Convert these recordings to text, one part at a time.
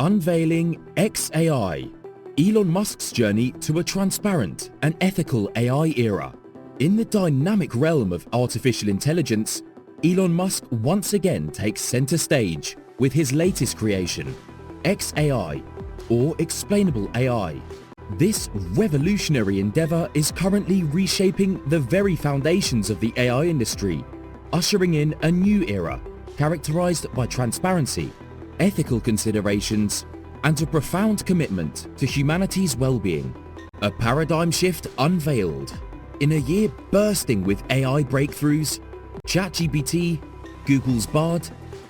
Unveiling xAI, Elon Musk's journey to a transparent and ethical AI era. In the dynamic realm of artificial intelligence, Elon Musk once again takes center stage with his latest creation, xAI, or Explainable AI. This revolutionary endeavor is currently reshaping the very foundations of the AI industry, ushering in a new era characterized by transparency, ethical considerations, and a profound commitment to humanity's well-being. A paradigm shift unveiled. In a year bursting with AI breakthroughs, ChatGPT, Google's Bard,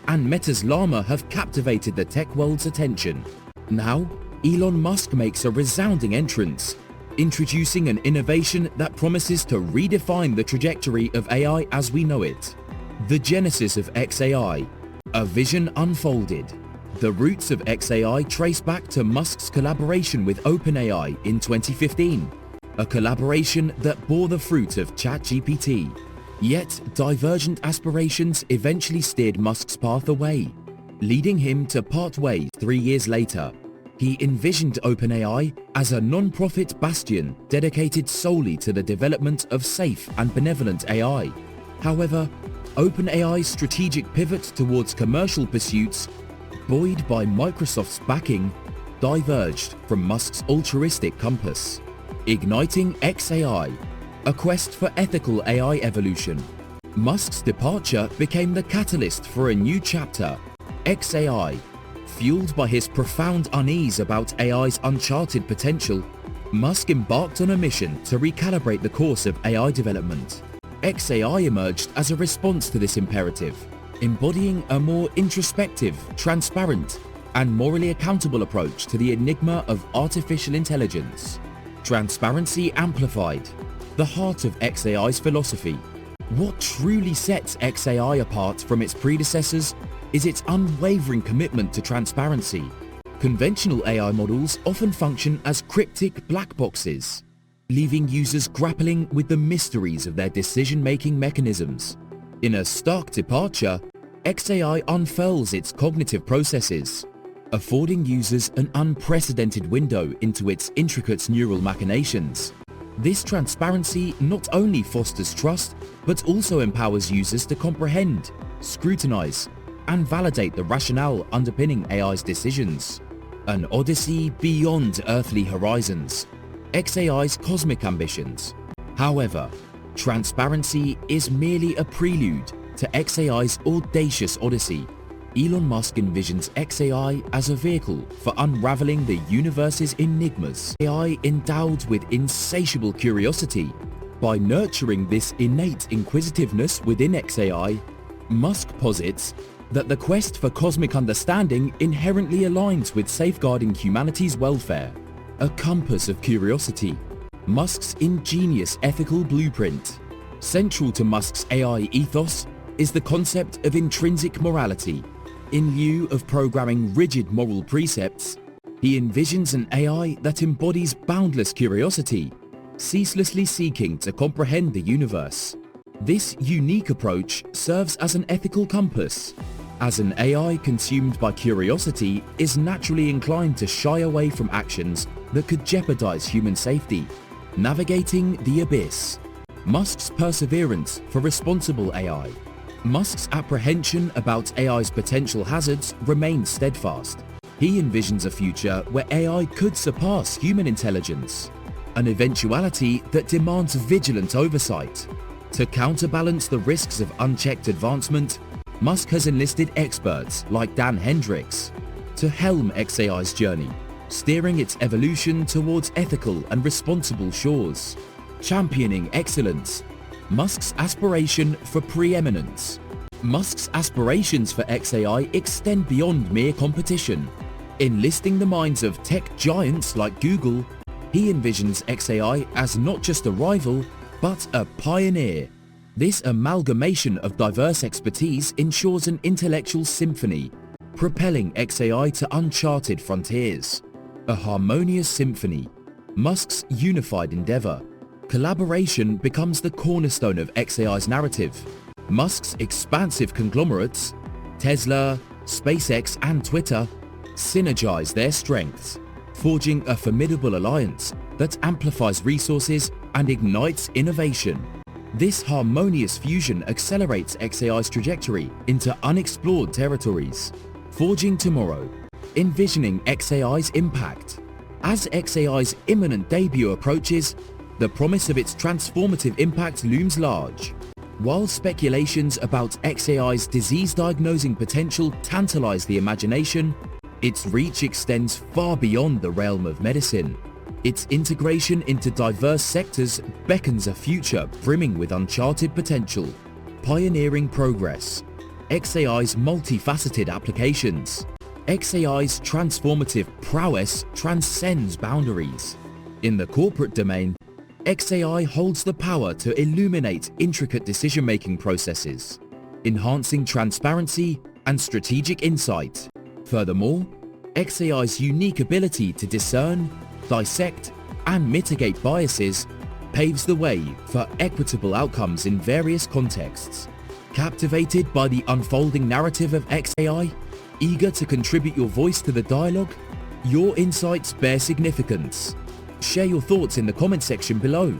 and Meta's Llama have captivated the tech world's attention. Now, Elon Musk makes a resounding entrance, introducing an innovation that promises to redefine the trajectory of AI as we know it. The genesis of xAI, a vision unfolded. The roots of xAI trace back to Musk's collaboration with OpenAI in 2015, a collaboration that bore the fruit of ChatGPT. Yet, divergent aspirations eventually steered Musk's path away, leading him to part ways 3 years later. He envisioned OpenAI as a non-profit bastion dedicated solely to the development of safe and benevolent AI. However, OpenAI's strategic pivot towards commercial pursuits, buoyed by Microsoft's backing, diverged from Musk's altruistic compass, igniting xAI, a quest for ethical AI evolution. Musk's departure became the catalyst for a new chapter, xAI. Fueled by his profound unease about AI's uncharted potential, Musk embarked on a mission to recalibrate the course of AI development. xAI emerged as a response to this imperative, embodying a more introspective, transparent, and morally accountable approach to the enigma of artificial intelligence. Transparency amplified, the heart of xAI's philosophy. What truly sets xAI apart from its predecessors is its unwavering commitment to transparency. Conventional AI models often function as cryptic black boxes, leaving users grappling with the mysteries of their decision-making mechanisms. In a stark departure, xAI unfurls its cognitive processes, affording users an unprecedented window into its intricate neural machinations. This transparency not only fosters trust, but also empowers users to comprehend, scrutinize, and validate the rationale underpinning AI's decisions. An odyssey beyond earthly horizons, xAI's cosmic ambitions. However, transparency is merely a prelude to xAI's audacious odyssey. Elon Musk envisions xAI as a vehicle for unraveling the universe's enigmas. AI endowed with insatiable curiosity. By nurturing this innate inquisitiveness within xAI, Musk posits that the quest for cosmic understanding inherently aligns with safeguarding humanity's welfare. A compass of curiosity, Musk's ingenious ethical blueprint. Central to Musk's AI ethos is the concept of intrinsic morality. In lieu of programming rigid moral precepts, he envisions an AI that embodies boundless curiosity, ceaselessly seeking to comprehend the universe. This unique approach serves as an ethical compass, as an AI consumed by curiosity is naturally inclined to shy away from actions that could jeopardize human safety. Navigating the abyss. Musk's perseverance for responsible AI. Musk's apprehension about AI's potential hazards remains steadfast. He envisions a future where AI could surpass human intelligence, an eventuality that demands vigilant oversight. To counterbalance the risks of unchecked advancement, Musk has enlisted experts like Dan Hendricks to helm xAI's journey, steering its evolution towards ethical and responsible shores. Championing excellence. Musk's aspiration for preeminence. Musk's aspirations for xAI extend beyond mere competition. Enlisting the minds of tech giants like Google, he envisions xAI as not just a rival, but a pioneer. This amalgamation of diverse expertise ensures an intellectual symphony, propelling xAI to uncharted frontiers. A harmonious symphony, Musk's unified endeavor. Collaboration becomes the cornerstone of xAI's narrative. Musk's expansive conglomerates, Tesla, SpaceX and Twitter, synergize their strengths, forging a formidable alliance that amplifies resources and ignites innovation. This harmonious fusion accelerates xAI's trajectory into unexplored territories, forging tomorrow, envisioning xAI's impact. As xAI's imminent debut approaches, the promise of its transformative impact looms large. While speculations about xAI's disease-diagnosing potential tantalize the imagination, its reach extends far beyond the realm of medicine. Its integration into diverse sectors beckons a future brimming with uncharted potential. Pioneering progress. xAI's multifaceted applications. xAI's transformative prowess transcends boundaries. In the corporate domain, xAI holds the power to illuminate intricate decision-making processes, enhancing transparency and strategic insight. Furthermore, xAI's unique ability to discern, dissect, and mitigate biases paves the way for equitable outcomes in various contexts. Captivated by the unfolding narrative of xAI? Eager to contribute your voice to the dialogue? Your insights bear significance. Share your thoughts in the comment section below.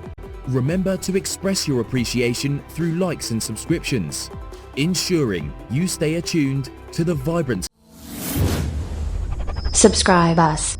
Remember to express your appreciation through likes and subscriptions, ensuring you stay attuned to the vibrant. Subscribe us.